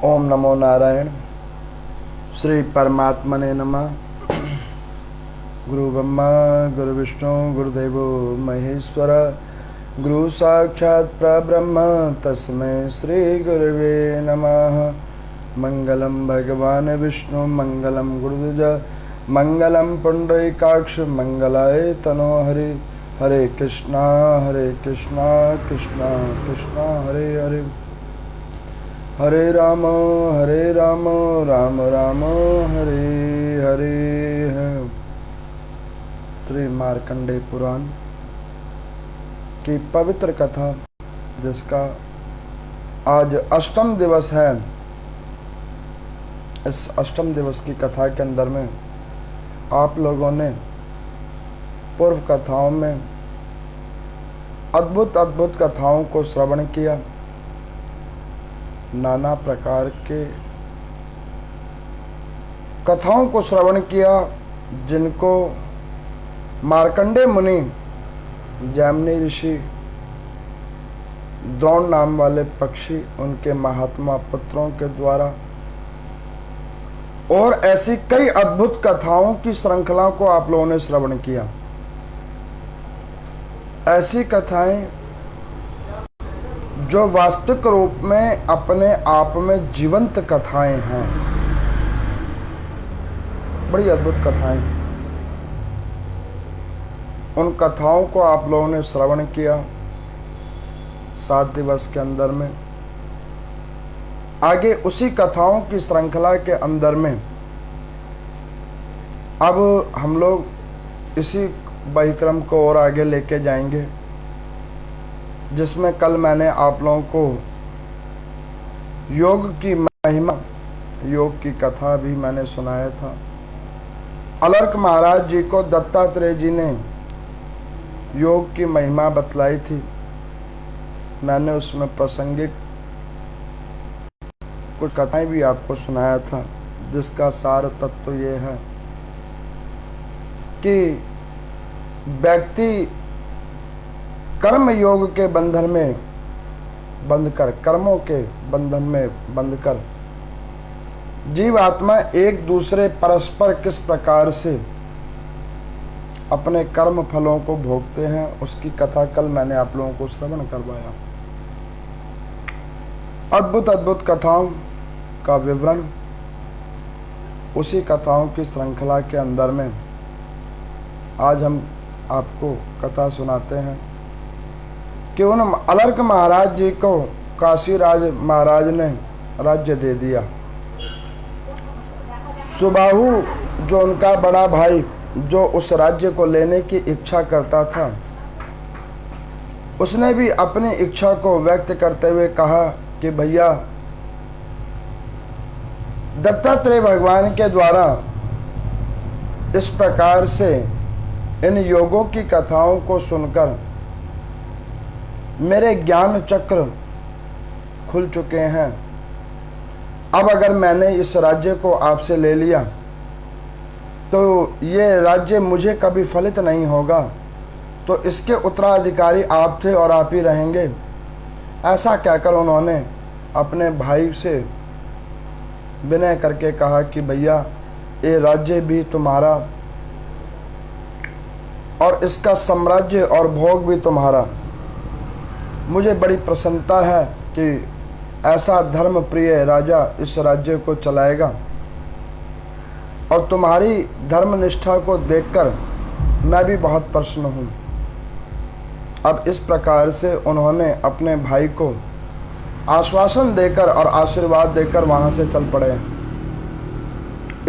ओम नमो नारायण। श्री परमात्मने नमः। गुरु ब्रह्मा गुरु विष्णु गुरुदेवो महेश्वर, गुरु साक्षात् परब्रह्म तस्मै श्री गुरुवे नमः। मंगलम भगवान विष्णु मंगलम गुरुद्विज मंगलम पुंडरीकाक्ष मंगलाय तनोहरि। हरे कृष्णा कृष्णा कृष्णा हरे हरे, हरे राम राम राम हरे हरे है। श्री मार्कंडेय पुराण की पवित्र कथा, जिसका आज अष्टम दिवस है। इस अष्टम दिवस की कथा के अंदर में आप लोगों ने पूर्व कथाओं में अद्भुत अद्भुत कथाओं को श्रवण किया। नाना प्रकार के कथाओं को श्रवण किया, जिनको मार्कंडेय मुनि, जैमिनी ऋषि, द्रोण नाम वाले पक्षी, उनके महात्मा पुत्रों के द्वारा और ऐसी कई अद्भुत कथाओं की श्रृंखला को आप लोगों ने श्रवण किया। ऐसी कथाएं जो वास्तविक रूप में अपने आप में जीवंत कथाएं हैं, बड़ी अद्भुत कथाएं। उन कथाओं को आप लोगों ने श्रवण किया 7 दिवस के अंदर में। आगे उसी कथाओं की श्रृंखला के अंदर में अब हम लोग इसी बहिक्रम को और आगे लेके जाएंगे, जिसमें कल मैंने आप लोगों को योग की महिमा, योग की कथा भी मैंने सुनाया था। अलर्क महाराज जी को दत्तात्रेय जी ने योग की महिमा बतलाई थी। मैंने उसमें प्रासंगिक कुछ कथाएं भी आपको सुनाया था, जिसका सार तत्व ये है कि व्यक्ति कर्म योग के बंधन में बंधकर, कर्मों के बंधन में बंधकर जीव आत्मा एक दूसरे परस्पर किस प्रकार से अपने कर्म फलों को भोगते हैं, उसकी कथा कल मैंने आप लोगों को श्रवण करवाया। अद्भुत अद्भुत कथाओं का विवरण उसी कथाओं की श्रृंखला के अंदर में आज हम आपको कथा सुनाते हैं कि उन अलर्क महाराज जी को काशीराज महाराज ने राज्य दे दिया। सुबाहु जो उनका बड़ा भाई, जो उस राज्य को लेने की इच्छा करता था, उसने भी अपनी इच्छा को व्यक्त करते हुए कहा कि भैया, दत्तात्रेय भगवान के द्वारा इस प्रकार से इन योगों की कथाओं को सुनकर मेरे ज्ञान चक्र खुल चुके हैं। अब अगर मैंने इस राज्य को आपसे ले लिया तो ये राज्य मुझे कभी फलित नहीं होगा, तो इसके उत्तराधिकारी आप थे और आप ही रहेंगे। ऐसा कहकर उन्होंने अपने भाई से विनय करके कहा कि भैया, ये राज्य भी तुम्हारा और इसका साम्राज्य और भोग भी तुम्हारा। मुझे बड़ी प्रसन्नता है कि ऐसा धर्म प्रिय राजा इस राज्य को चलाएगा, और तुम्हारी धर्मनिष्ठा को देखकर मैं भी बहुत प्रसन्न हूँ। अब इस प्रकार से उन्होंने अपने भाई को आश्वासन देकर और आशीर्वाद देकर वहाँ से चल पड़े।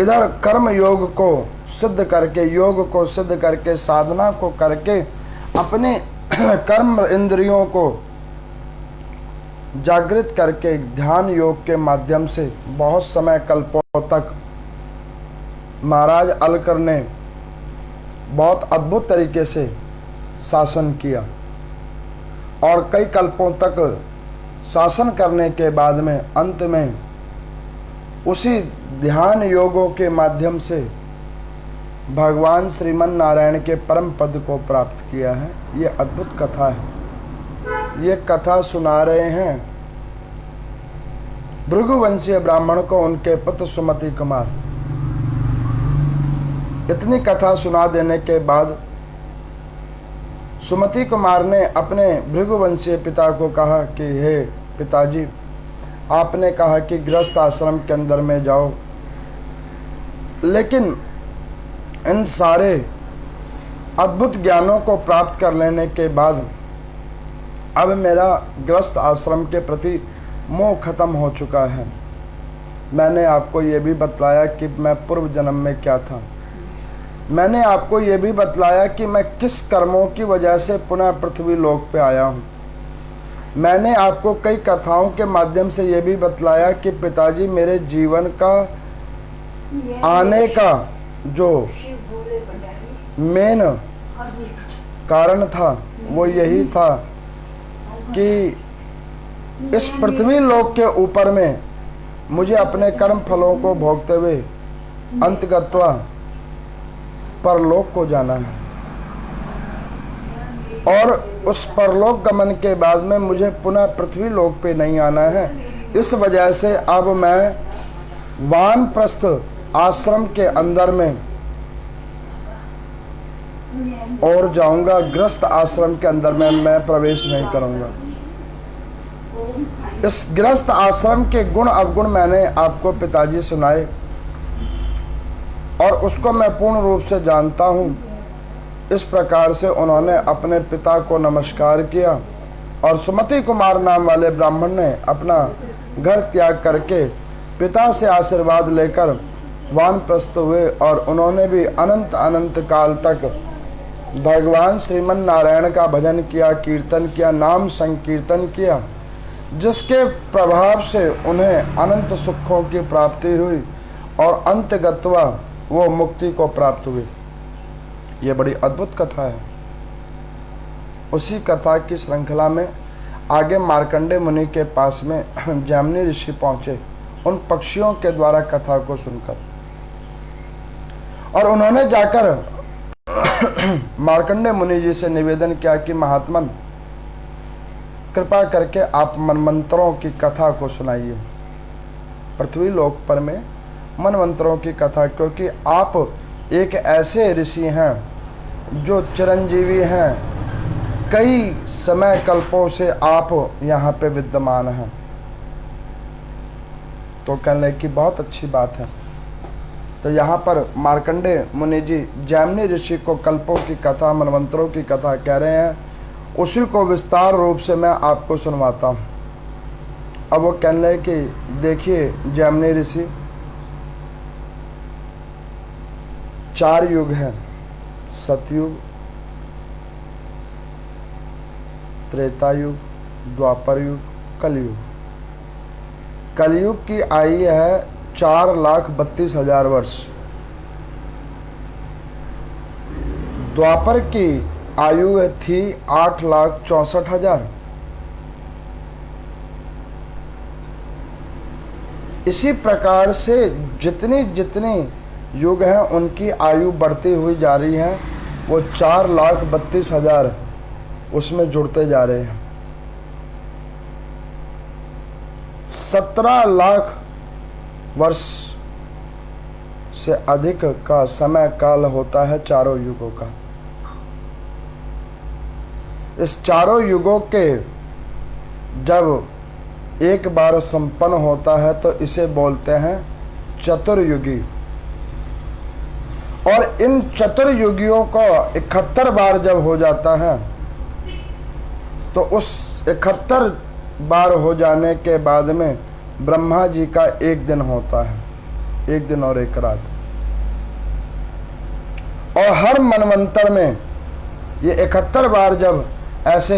इधर कर्म योग को सिद्ध करके, योग को सिद्ध करके, साधना को करके अपने कर्म इंद्रियों को जागृत करके ध्यान योग के माध्यम से बहुत समय कल्पों तक महाराज अलकर ने बहुत अद्भुत तरीके से शासन किया, और कई कल्पों तक शासन करने के बाद में अंत में उसी ध्यान योगों के माध्यम से भगवान श्रीमन नारायण के परम पद को प्राप्त किया है। ये अद्भुत कथा है। ये कथा सुना रहे हैं भृगुवंशीय ब्राह्मण को उनके पुत्र सुमति कुमार। इतनी कथा सुना देने के बाद सुमति कुमार ने अपने भृगुवंशीय पिता को कहा कि हे पिताजी, आपने कहा कि गृहस्थ आश्रम के अंदर में जाओ, लेकिन इन सारे अद्भुत ज्ञानों को प्राप्त कर लेने के बाद अब मेरा गृहस्थ आश्रम के प्रति मोह खत्म हो चुका है। मैंने आपको ये भी बतलाया कि मैं पूर्व जन्म में क्या था। मैंने आपको ये भी बतलाया कि मैं किस कर्मों की वजह से पुनः पृथ्वी लोक पे आया हूँ। मैंने आपको कई कथाओं के माध्यम से ये भी बतलाया कि पिताजी मेरे जीवन का आने का जो मेन कारण था वो यही था कि इस पृथ्वी लोक के ऊपर में मुझे अपने कर्म फलों को भोगते हुए अंतगत्वा परलोक को जाना है, और उस परलोक गमन के बाद में मुझे पुनः पृथ्वी लोक पे नहीं आना है। इस वजह से अब मैं वानप्रस्थ आश्रम के अंदर में और जाऊंगा, गृहस्थ आश्रम के अंदर में मैं प्रवेश नहीं करूंगा। इस गृहस्थ आश्रम के गुण अवगुण मैंने आपको पिताजी सुनाए और उसको मैं पूर्ण रूप से जानता हूँ। इस प्रकार से उन्होंने अपने पिता को नमस्कार किया और सुमति कुमार नाम वाले ब्राह्मण ने अपना घर त्याग करके पिता से आशीर्वाद लेकर वानप्रस्थ हुए और उन्होंने भी अनंत अनंत काल तक भगवान श्रीमन नारायण का भजन किया, कीर्तन किया, नाम संकीर्तन किया, जिसके प्रभाव से उन्हें अनंत सुखों की प्राप्ति हुई और अंतगत्वा वो मुक्ति को प्राप्त हुए। ये बड़ी अद्भुत कथा है। उसी कथा की श्रृंखला में आगे मार्कंडे मुनि के पास में जैमिनी ऋषि पहुंचे उन पक्षियों के द्वारा कथा को सुनकर, और उन्होंने जाकर मार्कंडे मुनि जी से निवेदन किया कि महात्मन, कृपा करके आप मनमंत्रों की कथा को सुनाइए। पृथ्वी लोक पर में मनमंत्रों की कथा, क्योंकि आप एक ऐसे ऋषि हैं जो चिरंजीवी हैं, कई समय कल्पों से आप यहाँ पे विद्यमान हैं। तो कहने की बहुत अच्छी बात है। तो यहाँ पर मार्कंडे मुनि जी जैमिनी ऋषि को कल्पों की कथा, मनमंत्रों की कथा कह रहे हैं, उसी को विस्तार रूप से मैं आपको सुनवाता हूँ। अब वो कहने लगे कि देखिए जैमिनी ऋषि, 4 युग हैं, सतयुग, त्रेता युग, द्वापर युग, कलयुग। कलयुग की आयु है 4,32,000 वर्ष। द्वापर की आयु थी 8,64,000। इसी प्रकार से जितनी जितनी युग हैं उनकी आयु बढ़ती हुई जा रही है, वो 4,32,000 उसमें जुड़ते जा रहे हैं। 17 लाख वर्ष से अधिक का समय काल होता है चारों युगों का। इस चारों युगों के जब एक बार संपन्न होता है तो इसे बोलते हैं चतुर्युगी। और इन चतुर्युगियों को 71 बार जब हो जाता है तो उस 71 बार हो जाने के बाद में ब्रह्मा जी का एक दिन होता है, एक दिन और एक रात। और हर मनवंतर में ये 71 बार जब ऐसे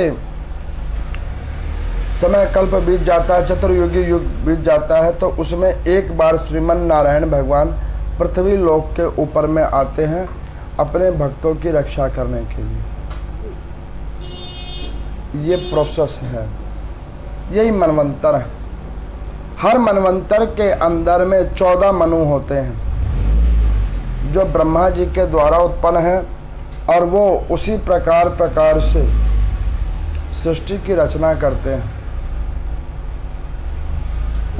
समय कल्प बीत जाता है, चतुर्युगी युग बीत जाता है, तो उसमें एक बार श्रीमन नारायण भगवान पृथ्वी लोक के ऊपर में आते हैं अपने भक्तों की रक्षा करने के लिए। ये प्रोसेस है, यही मनवंतर है। हर मनवंतर के अंदर में 14 मनु होते हैं जो ब्रह्मा जी के द्वारा उत्पन्न है, और वो उसी प्रकार से सृष्टि की रचना करते हैं।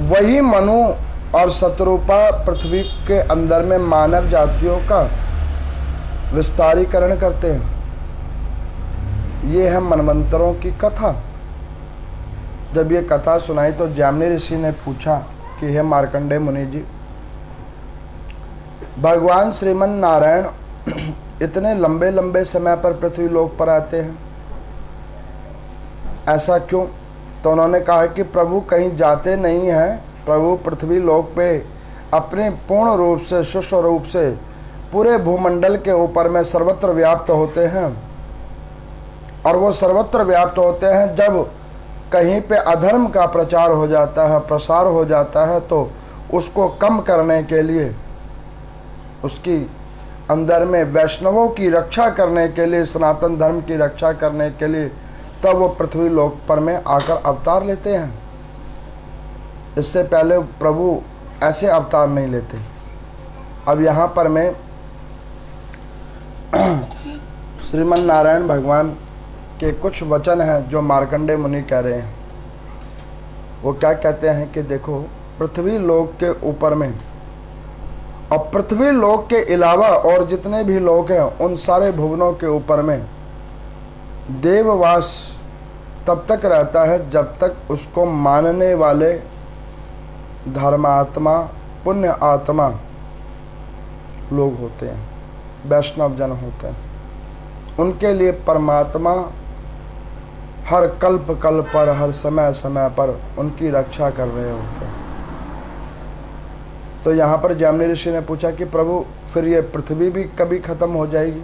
वही मनु और शतरूपा पृथ्वी के अंदर में मानव जातियों का विस्तारीकरण करते हैं। ये है मनवंतरों की कथा। जब ये कथा सुनाई तो जामनी ऋषि ने पूछा कि हे मार्कंडेय मुनि जी, भगवान श्रीमन नारायण इतने लंबे लंबे समय पर पृथ्वी लोक पर आते हैं, ऐसा क्यों? तो उन्होंने कहा कि प्रभु कहीं जाते नहीं हैं, प्रभु पृथ्वी लोक पे अपने पूर्ण रूप से सुष्ठु रूप से पूरे भूमंडल के ऊपर में सर्वत्र व्याप्त होते हैं। और वो सर्वत्र व्याप्त होते हैं जब कहीं पे अधर्म का प्रचार हो जाता है, प्रसार हो जाता है, तो उसको कम करने के लिए, उसकी अंदर में वैष्णवों की रक्षा करने के लिए, सनातन धर्म की रक्षा करने के लिए, तब वो पृथ्वी लोक पर में आकर अवतार लेते हैं। इससे पहले प्रभु ऐसे अवतार नहीं लेते। अब यहाँ पर मैं श्रीमन नारायण भगवान के कुछ वचन हैं जो मार्कंडेय मुनि कह रहे हैं। वो क्या कहते हैं कि देखो, पृथ्वी लोक के ऊपर में और पृथ्वी लोक के अलावा और जितने भी लोक हैं उन सारे भुवनों के ऊपर में देववास तब तक रहता है जब तक उसको मानने वाले धर्मात्मा, पुण्य आत्मा लोग होते हैं, वैष्णव जन होते हैं। उनके लिए परमात्मा हर कल्प कल्प पर, हर समय समय पर उनकी रक्षा कर रहे होते हैं। तो यहाँ पर जामनी ऋषि ने पूछा कि प्रभु फिर ये पृथ्वी भी कभी खत्म हो जाएगी?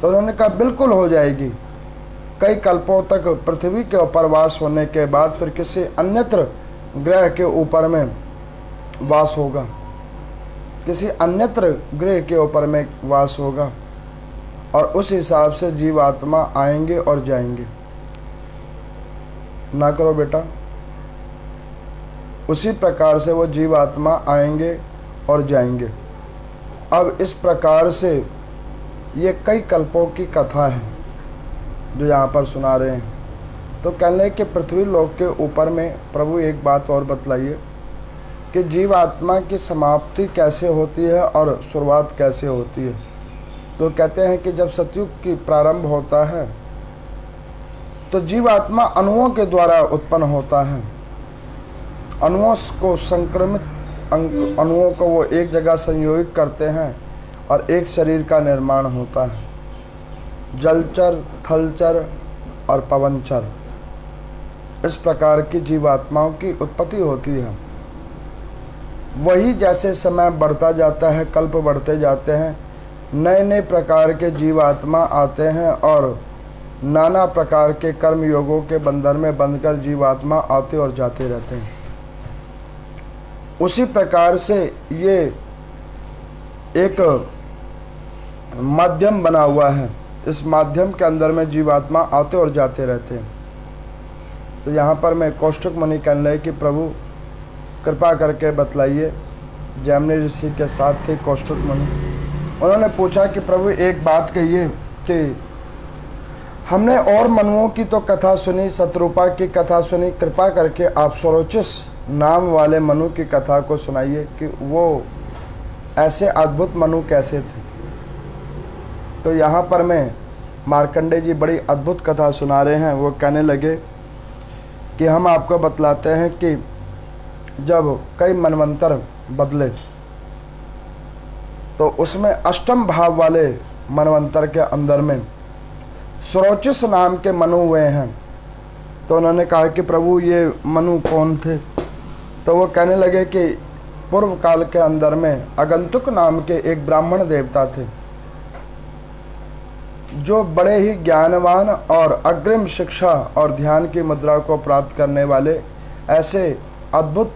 तो उन्होंने कहा बिल्कुल हो जाएगी। कई कल्पों तक पृथ्वी के ऊपर वास होने के बाद फिर किसी अन्यत्र ग्रह के ऊपर में वास होगा, किसी अन्यत्र ग्रह के ऊपर में वास होगा, और उस हिसाब से जीवात्मा आएंगे और जाएंगे। ना करो बेटा, उसी प्रकार से वो जीवात्मा आएंगे और जाएंगे। अब इस प्रकार से ये कई कल्पों की कथा है जो यहाँ पर सुना रहे हैं। तो कहने लगे कि पृथ्वी लोक के ऊपर में प्रभु एक बात और बतलाइए कि जीवात्मा की समाप्ति कैसे होती है और शुरुआत कैसे होती है। तो कहते हैं कि जब सतयुग की प्रारंभ होता है तो जीवात्मा अणुओं के द्वारा उत्पन्न होता है। अणुओं को संक्रमित अणुओं को वो एक जगह संयोजित करते हैं और एक शरीर का निर्माण होता है। जलचर, थलचर और पवनचर, इस प्रकार की जीवात्माओं की उत्पत्ति होती है। वही जैसे समय बढ़ता जाता है, कल्प बढ़ते जाते हैं, नए नए प्रकार के जीवात्मा आते हैं और नाना प्रकार के कर्म योगों के बंधन में बंधकर जीवात्मा आते और जाते रहते हैं। उसी प्रकार से ये एक माध्यम बना हुआ है। इस माध्यम के अंदर में जीवात्मा आते और जाते रहते हैं। तो यहाँ पर मैं कौष्टुक मुनि कहने लगे कि प्रभु कृपा करके बतलाइए। जैमिनी ऋषि के साथ थे कौष्टुक मुनि। उन्होंने पूछा कि प्रभु एक बात कहिए कि हमने और मनुओं की तो कथा सुनी, शतरूपा की कथा सुनी, कृपा करके आप स्वरोचिष नाम वाले मनु की कथा को सुनाइए कि वो ऐसे अद्भुत मनु कैसे थे। तो यहाँ पर मैं मार्कंडेय जी बड़ी अद्भुत कथा सुना रहे हैं। वो कहने लगे कि हम आपको बतलाते हैं कि जब कई मनवंतर बदले तो उसमें अष्टम भाव वाले मनवंतर के अंदर में स्वरोचिष नाम के मनु हुए हैं। तो उन्होंने कहा कि प्रभु ये मनु कौन थे? तो वो कहने लगे कि पूर्व काल के अंदर में अगंतुक नाम के एक ब्राह्मण देवता थे जो बड़े ही ज्ञानवान और अग्रिम शिक्षा और ध्यान की मुद्रा को प्राप्त करने वाले ऐसे अद्भुत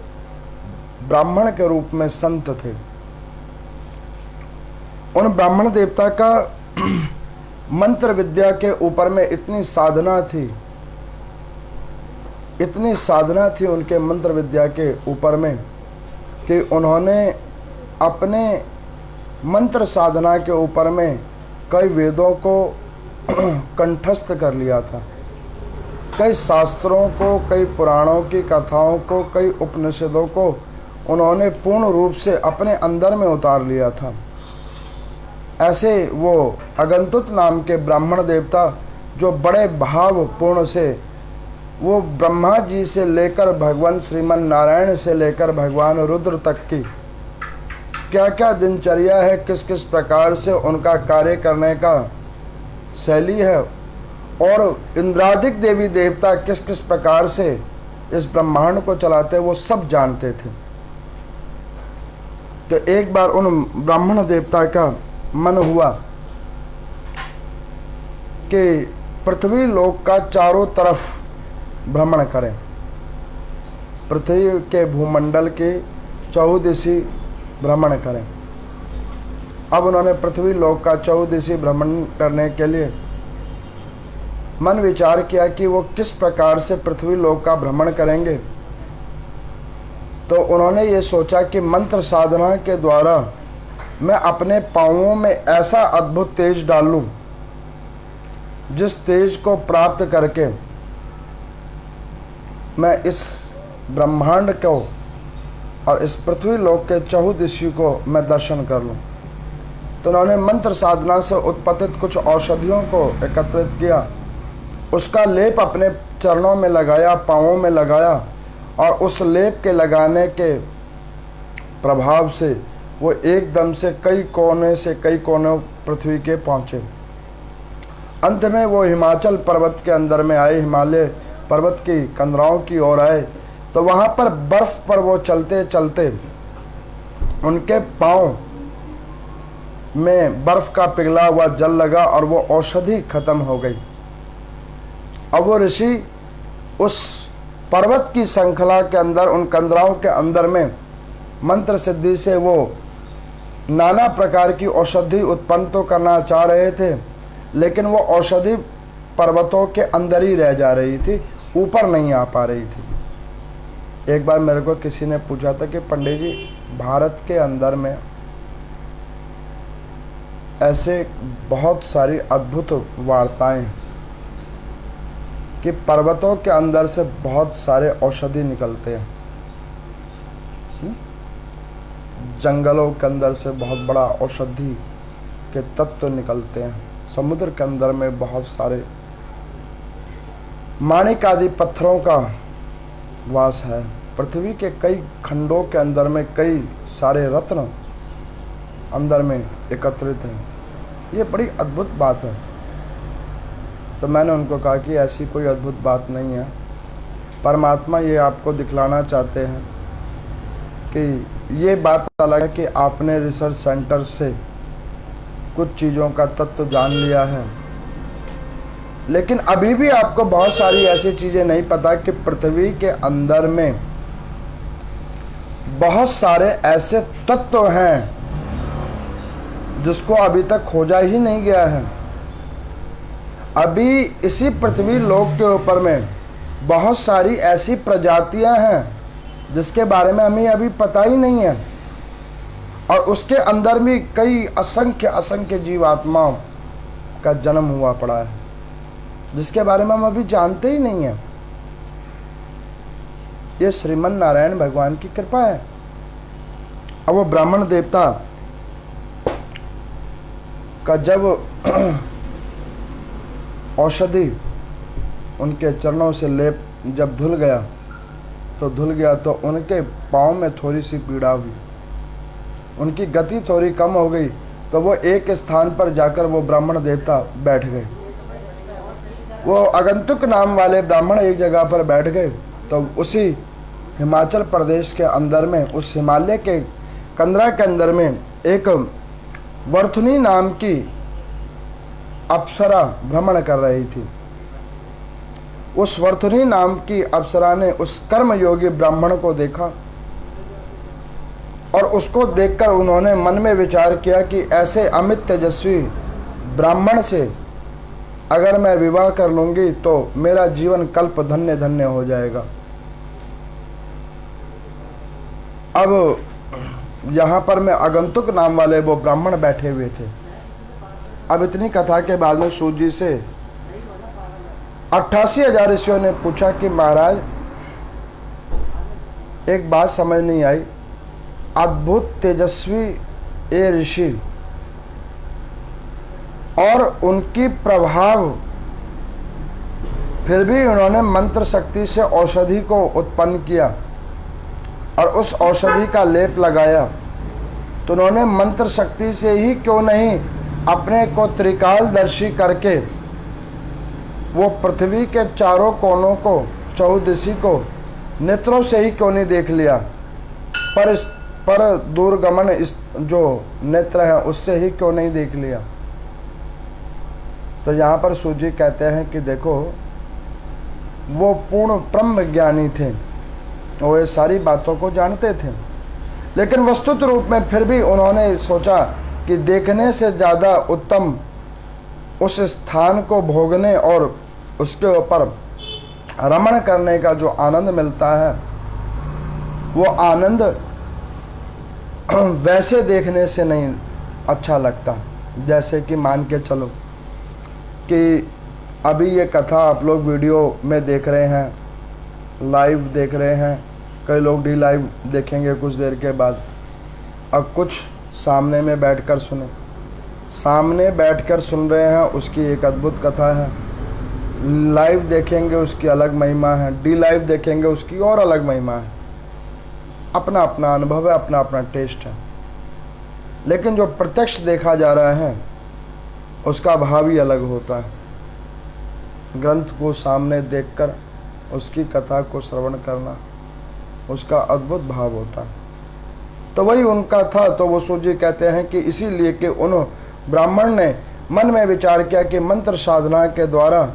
ब्राह्मण के रूप में संत थे। उन ब्राह्मण देवता का मंत्र विद्या के ऊपर में इतनी साधना थी उनके मंत्र विद्या के ऊपर में कि उन्होंने अपने मंत्र साधना के ऊपर में कई वेदों को कंठस्थ कर लिया था। कई शास्त्रों को, कई पुराणों की कथाओं को, कई उपनिषदों को उन्होंने पूर्ण रूप से अपने अंदर में उतार लिया था। ऐसे वो अगंतुक नाम के ब्राह्मण देवता जो बड़े भावपूर्ण से वो ब्रह्मा जी से लेकर भगवान श्रीमन नारायण से लेकर भगवान रुद्र तक की क्या क्या दिनचर्या है, किस किस प्रकार से उनका कार्य करने का शैली है, और इंद्रादिक देवी देवता किस किस प्रकार से इस ब्रह्मांड को चलाते, वो सब जानते थे। तो एक बार उन ब्राह्मण देवता का मन हुआ कि पृथ्वी लोक का चारों तरफ भ्रमण करें, पृथ्वी के भूमंडल के चौदिशी भ्रमण करें। अब उन्होंने पृथ्वी लोक का चौदिशी भ्रमण करने के लिए मन विचार किया कि वो किस प्रकार से पृथ्वी लोक का भ्रमण करेंगे। तो उन्होंने ये सोचा कि मंत्र साधना के द्वारा मैं अपने पांवों में ऐसा अद्भुत तेज डालूं, जिस तेज को प्राप्त करके मैं इस ब्रह्मांड को और इस पृथ्वी लोक के चहुदिशी को मैं दर्शन कर लूं। तो उन्होंने मंत्र साधना से उत्पत्तित कुछ औषधियों को एकत्रित किया, उसका लेप अपने चरणों में लगाया, पांवों में लगाया, और उस लेप के लगाने के प्रभाव से वो एकदम से कई कोने पृथ्वी के पहुँचे। अंत में वो हिमाचल पर्वत के अंदर में आए, हिमालय पर्वत की कंदराओं की ओर आए। तो वहाँ पर बर्फ पर वो चलते चलते उनके पाँव में बर्फ का पिघला हुआ जल लगा और वो औषधि खत्म हो गई। अब वो ऋषि उस पर्वत की श्रृंखला के अंदर, उन कंदराओं के अंदर में मंत्र सिद्धि से वो नाना प्रकार की औषधि उत्पन्न तो करना चाह रहे थे, लेकिन वो औषधि पर्वतों के अंदर ही रह जा रही थी, ऊपर नहीं आ पा रही थी। एक बार मेरे को किसी ने पूछा था कि पंडित जी, भारत के अंदर में ऐसे बहुत सारी अद्भुत वार्ताएं कि पर्वतों के अंदर से बहुत सारे औषधि निकलते हैं, जंगलों के अंदर से बहुत बड़ा औषधि के तत्व निकलते हैं, समुद्र के अंदर में बहुत सारे माणिक आदि पत्थरों का वास है, पृथ्वी के कई खंडों के अंदर में कई सारे रत्न अंदर में एकत्रित हैं। ये बड़ी अद्भुत बात है। तो मैंने उनको कहा कि ऐसी कोई अद्भुत बात नहीं है, परमात्मा ये आपको दिखलाना चाहते हैं कि ये बात अलग है कि आपने रिसर्च सेंटर से कुछ चीज़ों का तत्व जान लिया है, लेकिन अभी भी आपको बहुत सारी ऐसी चीज़ें नहीं पता कि पृथ्वी के अंदर में बहुत सारे ऐसे तत्व हैं जिसको अभी तक खोजा ही नहीं गया है। अभी इसी पृथ्वी लोक के ऊपर में बहुत सारी ऐसी प्रजातियां हैं जिसके बारे में हमें अभी पता ही नहीं है, और उसके अंदर भी कई असंख्य जीवात्माओं का जन्म हुआ पड़ा है जिसके बारे में हम अभी जानते ही नहीं हैं। ये श्रीमन नारायण भगवान की कृपा है। अब वो ब्राह्मण देवता का जब औषधि उनके चरणों से लेप जब धुल गया तो उनके पाँव में थोड़ी सी पीड़ा हुई, उनकी गति थोड़ी कम हो गई। तो वो एक स्थान पर जाकर वो ब्राह्मण देवता बैठ गए। वो अगंतुक नाम वाले ब्राह्मण एक जगह पर बैठ गए। तो उसी हिमाचल प्रदेश के अंदर में, उस हिमालय के कंदरा के अंदर में एक वर्तुनी नाम की अप्सरा भ्रमण कर रही थी। उस वर्तुनी नाम की अप्सरा ने उस कर्मयोगी ब्राह्मण को देखा और उसको देखकर उन्होंने मन में विचार किया कि ऐसे अमित तेजस्वी ब्राह्मण से अगर मैं विवाह कर लूंगी तो मेरा जीवन कल्प धन्य धन्य हो जाएगा। अब यहाँ पर मैं अगंतुक नाम वाले वो ब्राह्मण बैठे हुए थे। अब इतनी कथा के बाद में सूत जी से 88,000 ऋषियों ने पूछा कि महाराज एक बात समझ नहीं आई, अद्भुत तेजस्वी ये ऋषि और उनकी प्रभाव, फिर भी उन्होंने मंत्र शक्ति से औषधि को उत्पन्न किया और उस औषधि का लेप लगाया, तो उन्होंने मंत्र शक्ति से ही क्यों नहीं अपने को त्रिकालदर्शी करके वो पृथ्वी के चारों कोनों को, चहुदिशी को नेत्रों से ही क्यों नहीं देख लिया, पर दूरगमन इस जो नेत्र है उससे ही क्यों नहीं देख लिया। तो यहाँ पर सूजी कहते हैं कि देखो, वो पूर्ण ब्रह्म ज्ञानी थे, वो ये सारी बातों को जानते थे, लेकिन वस्तुत रूप में फिर भी उन्होंने सोचा कि देखने से ज़्यादा उत्तम उस स्थान को भोगने और उसके ऊपर रमण करने का जो आनंद मिलता है, वो आनंद वैसे देखने से नहीं अच्छा लगता। जैसे कि मान के चलो कि अभी ये कथा आप लोग वीडियो में देख रहे हैं, लाइव देख रहे हैं, कई लोग डी लाइव देखेंगे कुछ देर के बाद। अब कुछ सामने में बैठकर सुने, सामने बैठकर सुन रहे हैं उसकी एक अद्भुत कथा है, लाइव देखेंगे उसकी अलग महिमा है, डी लाइव देखेंगे उसकी और अलग महिमा है। अपना अपना अनुभव है, अपना अपना टेस्ट है, लेकिन जो प्रत्यक्ष देखा जा रहा है उसका भाव ही अलग होता है। ग्रंथ को सामने देखकर उसकी कथा को श्रवण करना, उसका अद्भुत भाव होता है। तो वही उनका था। तो वो सूजी कहते हैं कि इसीलिए कि उन ब्राह्मण ने मन में विचार किया कि मंत्र साधना के द्वारा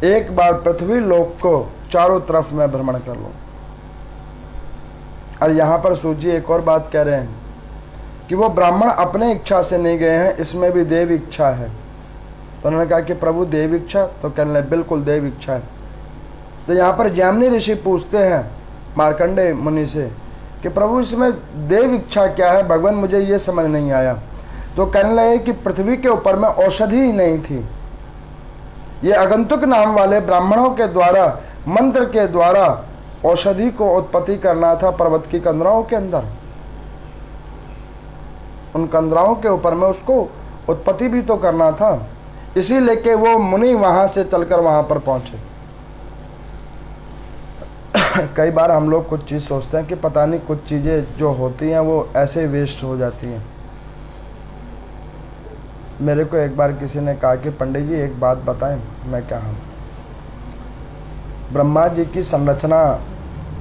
एक बार पृथ्वी लोक को चारों तरफ में भ्रमण कर लूं। और यहाँ पर सूजी एक और बात कह रहे हैं कि वो ब्राह्मण अपने इच्छा से नहीं गए हैं, इसमें भी देव इच्छा है। तो उन्होंने कहा कि प्रभु देव इच्छा, तो कहने लगे बिल्कुल देव इच्छा है। तो यहाँ पर जैमिनी ऋषि पूछते हैं मार्कंडेय मुनि से कि प्रभु इसमें देव इच्छा क्या है, भगवान मुझे ये समझ नहीं आया। तो कहने लगे कि पृथ्वी के ऊपर में औषधि ही नहीं थी, ये आगंतुक नाम वाले ब्राह्मणों के द्वारा मंत्र के द्वारा औषधि को उत्पत्ति करना था पर्वत की कंदराओं के अंदर। उन कंदराओं के ऊपर में उसको उत्पत्ति भी तो करना था, इसीलिए कि वो मुनि वहां से चलकर वहां पर पहुंचे। कई बार हम लोग कुछ चीज़ सोचते हैं कि पता नहीं कुछ चीज़ें जो होती हैं वो ऐसे वेस्ट हो जाती हैं। मेरे को एक बार किसी ने कहा कि पंडित जी एक बात बताएं। मैं क्या, हम ब्रह्मा जी की संरचना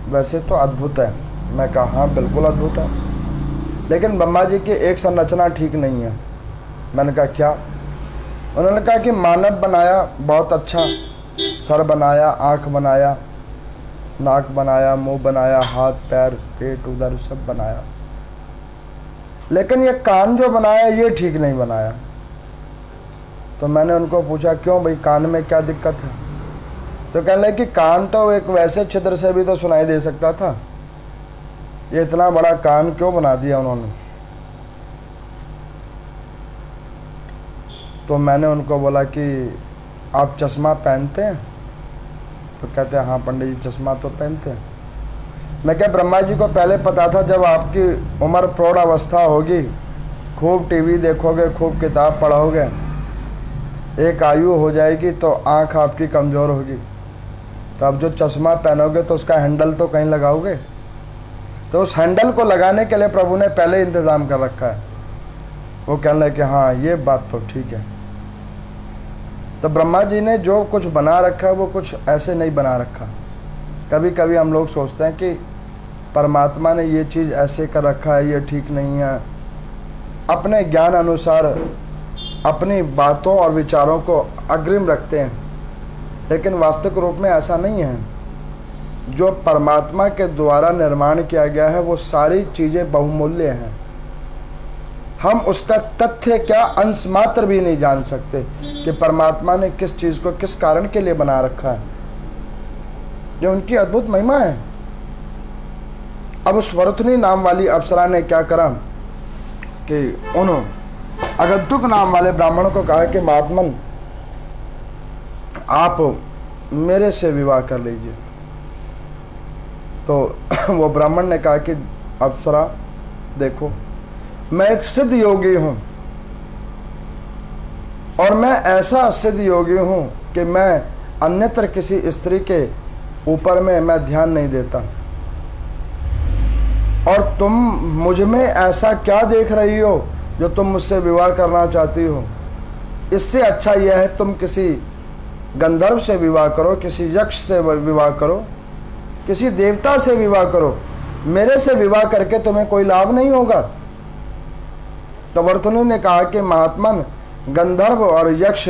वैसे तो अद्भुत है। मैं कहा हाँ बिल्कुल अद्भुत है, लेकिन ब्रह्मा जी की एक संरचना ठीक नहीं है। मैंने कहा क्या? उन्होंने कहा कि मानव बनाया बहुत अच्छा, सर बनाया, आँख बनाया, नाक बनाया, मुंह बनाया, हाथ पैर पेट उधर सब बनाया, लेकिन ये कान जो बनाया ये ठीक नहीं बनाया। तो मैंने उनको पूछा क्यों भाई, कान में क्या दिक्कत है? तो कहने लगे कि कान तो एक वैसे छिद्र से भी तो सुनाई दे सकता था, ये इतना बड़ा कान क्यों बना दिया उन्होंने? तो मैंने उनको बोला कि आप चश्मा पहनते हैं? तो कहते हैं हाँ पंडित जी चश्मा तो पहनते हैं। मैं क्या, ब्रह्मा जी को पहले पता था जब आपकी उम्र प्रौढ़ अवस्था होगी, खूब टीवी देखोगे, खूब किताब पढ़ोगे, एक आयु हो जाएगी तो आँख आपकी कमज़ोर होगी, तो अब जो चश्मा पहनोगे तो उसका हैंडल तो कहीं लगाओगे, तो उस हैंडल को लगाने के लिए प्रभु ने पहले इंतज़ाम कर रखा है। वो कहने लगे कि हाँ ये बात तो ठीक है। तो ब्रह्मा जी ने जो कुछ बना रखा है वो कुछ ऐसे नहीं बना रखा। कभी कभी हम लोग सोचते हैं कि परमात्मा ने ये चीज़ ऐसे कर रखा है, ये ठीक नहीं है। अपने ज्ञान अनुसार अपनी बातों और विचारों को अग्रिम रखते हैं, लेकिन वास्तविक रूप में ऐसा नहीं है। जो परमात्मा के द्वारा निर्माण किया गया है वो सारी चीज़ें बहुमूल्य हैं। हम उसका तथ्य क्या अंश मात्र भी नहीं जान सकते कि परमात्मा ने किस चीज़ को किस कारण के लिए बना रखा है। जो उनकी अद्भुत महिमा है। अब उस वरुथनी नाम वाली अप्सरा ने क्या करा कि उन आगंतुक नाम वाले ब्राह्मण को कहा कि महात्मन आप मेरे से विवाह कर लीजिए। तो वो ब्राह्मण ने कहा कि अप्सरा देखो, मैं एक सिद्ध योगी हूँ और मैं ऐसा सिद्ध योगी हूँ कि मैं अन्यत्र किसी स्त्री के ऊपर में मैं ध्यान नहीं देता, और तुम मुझ में ऐसा क्या देख रही हो जो तुम मुझसे विवाह करना चाहती हो? इससे अच्छा यह है तुम किसी गंधर्व से विवाह करो, किसी यक्ष से विवाह करो, किसी देवता से विवाह करो। मेरे से विवाह करके तुम्हें कोई लाभ नहीं होगा। तो वर्तुनी ने कहा कि महात्मन, गंधर्व और यक्ष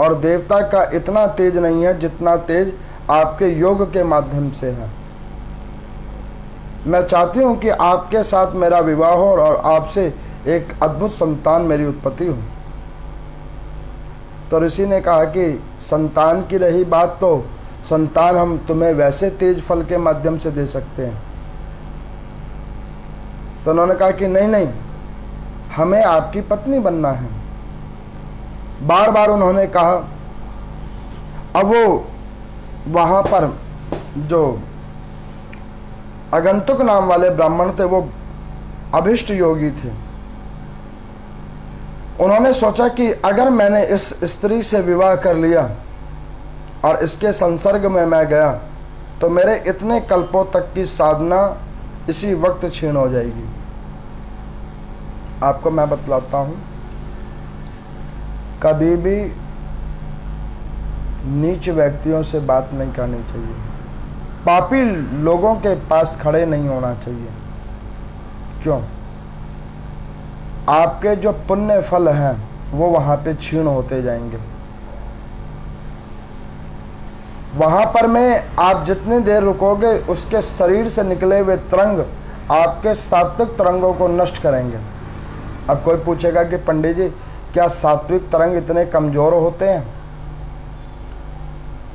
और देवता का इतना तेज नहीं है जितना तेज आपके योग के माध्यम से है। मैं चाहती हूं कि आपके साथ मेरा विवाह हो और आपसे एक अद्भुत संतान मेरी उत्पत्ति हो। तो ऋषि ने कहा कि संतान की रही बात, तो संतान हम तुम्हें वैसे तेज फल के माध्यम से दे सकते हैं। तो उन्होंने कहा कि नहीं नहीं, हमें आपकी पत्नी बनना है। बार बार उन्होंने कहा। अब वो वहां पर जो आगंतुक नाम वाले ब्राह्मण थे, वो अभिष्ट योगी थे। उन्होंने सोचा कि अगर मैंने इस स्त्री से विवाह कर लिया और इसके संसर्ग में मैं गया तो मेरे इतने कल्पों तक की साधना इसी वक्त छीन हो जाएगी। आपको मैं बतलाता हूं, कभी भी नीच व्यक्तियों से बात नहीं करनी चाहिए, पापी लोगों के पास खड़े नहीं होना चाहिए। क्यों? आपके जो पुण्य फल हैं वो वहां पे क्षीण होते जाएंगे। वहां पर में आप जितनी देर रुकोगे उसके शरीर से निकले हुए तरंग आपके सात्विक तरंगों को नष्ट करेंगे। अब कोई पूछेगा कि पंडित जी, क्या सात्विक तरंग इतने कमजोर होते हैं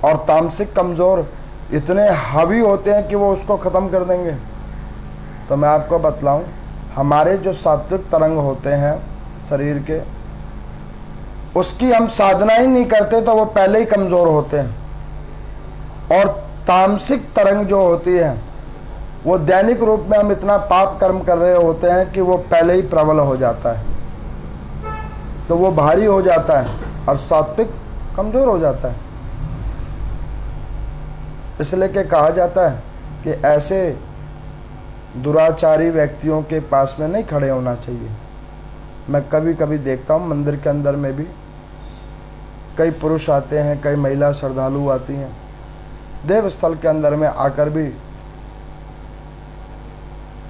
और तामसिक कमजोर इतने हावी होते हैं कि वो उसको खत्म कर देंगे? तो मैं आपको बतलाऊं, हमारे जो सात्विक तरंग होते हैं शरीर के, उसकी हम साधना ही नहीं करते तो वो पहले ही कमजोर होते हैं। और तामसिक तरंग जो होती है वो दैनिक रूप में हम इतना पाप कर्म कर रहे होते हैं कि वो पहले ही प्रबल हो जाता है, तो वो भारी हो जाता है और सात्विक कमजोर हो जाता है। इसलिए कि कहा जाता है कि ऐसे दुराचारी व्यक्तियों के पास में नहीं खड़े होना चाहिए। मैं कभी कभी देखता हूँ मंदिर के अंदर में भी कई पुरुष आते हैं, कई महिला श्रद्धालु आती हैं, देव स्थल के अंदर में आकर भी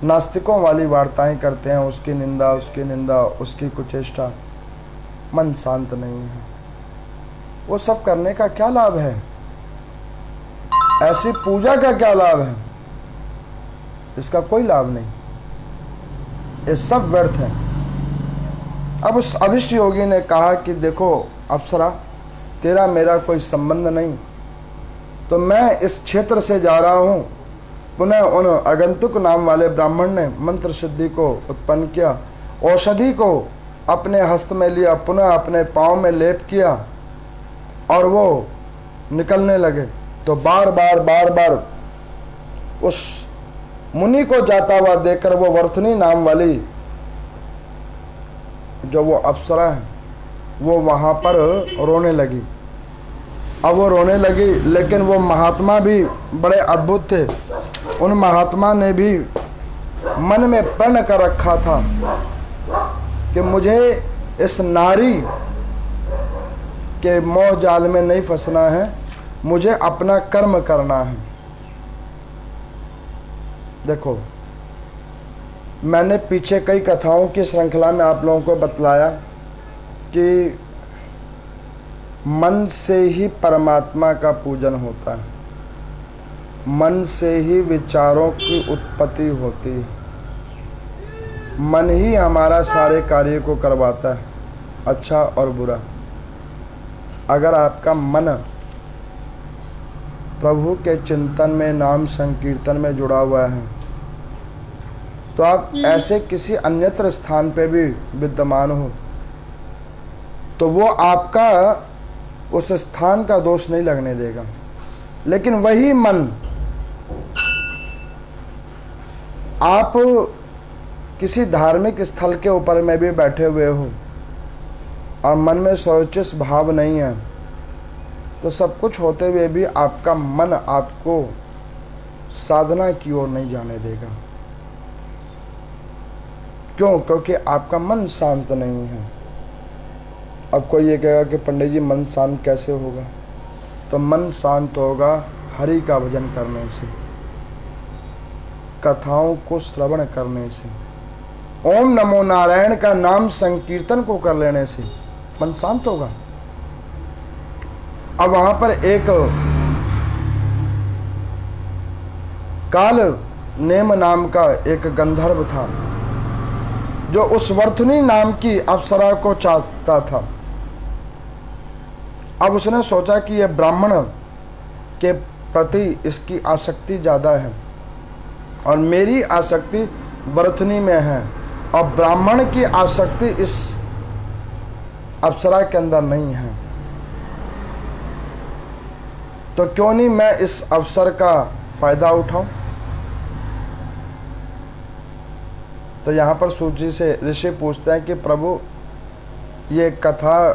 नास्तिकों वाली वार्ताएं करते हैं, उसकी निंदा, उसकी कुचेष्टा। मन शांत नहीं है। वो सब करने का क्या लाभ है? ऐसी पूजा का क्या लाभ है? इसका कोई लाभ नहीं, ये सब व्यर्थ है। अब उस अभिष्ट योगी ने कहा कि देखो अप्सरा, तेरा मेरा कोई संबंध नहीं, तो मैं इस क्षेत्र से जा रहा हूँ। पुनः उन आगंतुक नाम वाले ब्राह्मण ने मंत्र सिद्धि को उत्पन्न किया, औषधि को अपने हस्त में लिया, पुनः अपने पाँव में लेप किया और वो निकलने लगे। तो बार बार उस मुनि को जाता हुआ देखकर वो वर्तुनी नाम वाली जो वो अप्सरा है वो वहाँ पर रोने लगी। अब वो रोने लगी, लेकिन वो महात्मा भी बड़े अद्भुत थे। उन महात्मा ने भी मन में प्रण कर रखा था कि मुझे इस नारी के मोह जाल में नहीं फंसना है, मुझे अपना कर्म करना है। देखो, मैंने पीछे कई कथाओं की श्रृंखला में आप लोगों को बतलाया कि मन से ही परमात्मा का पूजन होता है, मन से ही विचारों की उत्पत्ति होती है, मन ही हमारा सारे कार्य को करवाता है, अच्छा और बुरा। अगर आपका मन प्रभु के चिंतन में, नाम संकीर्तन में जुड़ा हुआ है, तो आप ऐसे किसी अन्यत्र स्थान पे भी विद्यमान हो तो वो आपका उस स्थान का दोष नहीं लगने देगा। लेकिन वही मन आप किसी धार्मिक स्थल के ऊपर में भी बैठे हुए हो और मन में स्वरोचिष भाव नहीं है, तो सब कुछ होते हुए भी आपका मन आपको साधना की ओर नहीं जाने देगा। क्यों? क्योंकि आपका मन शांत नहीं है। अब कोई ये कहेगा कि पंडित जी मन शांत कैसे होगा? तो मन शांत होगा हरि का भजन करने से, कथाओं को श्रवण करने से, ओम नमो नारायण का नाम संकीर्तन को कर लेने से मन शांत होगा। अब वहां पर एक काल नेम नाम का एक गंधर्व था जो उस वर्तनी नाम की अप्सरा को चाहता था। अब उसने सोचा कि यह ब्राह्मण के प्रति इसकी आसक्ति ज़्यादा है और मेरी आसक्ति वर्तनी में है और ब्राह्मण की आसक्ति इस अप्सरा के अंदर नहीं है, तो क्यों नहीं मैं इस अवसर का फायदा उठाऊं। तो यहाँ पर सूत जी से ऋषि पूछते हैं कि प्रभु ये कथा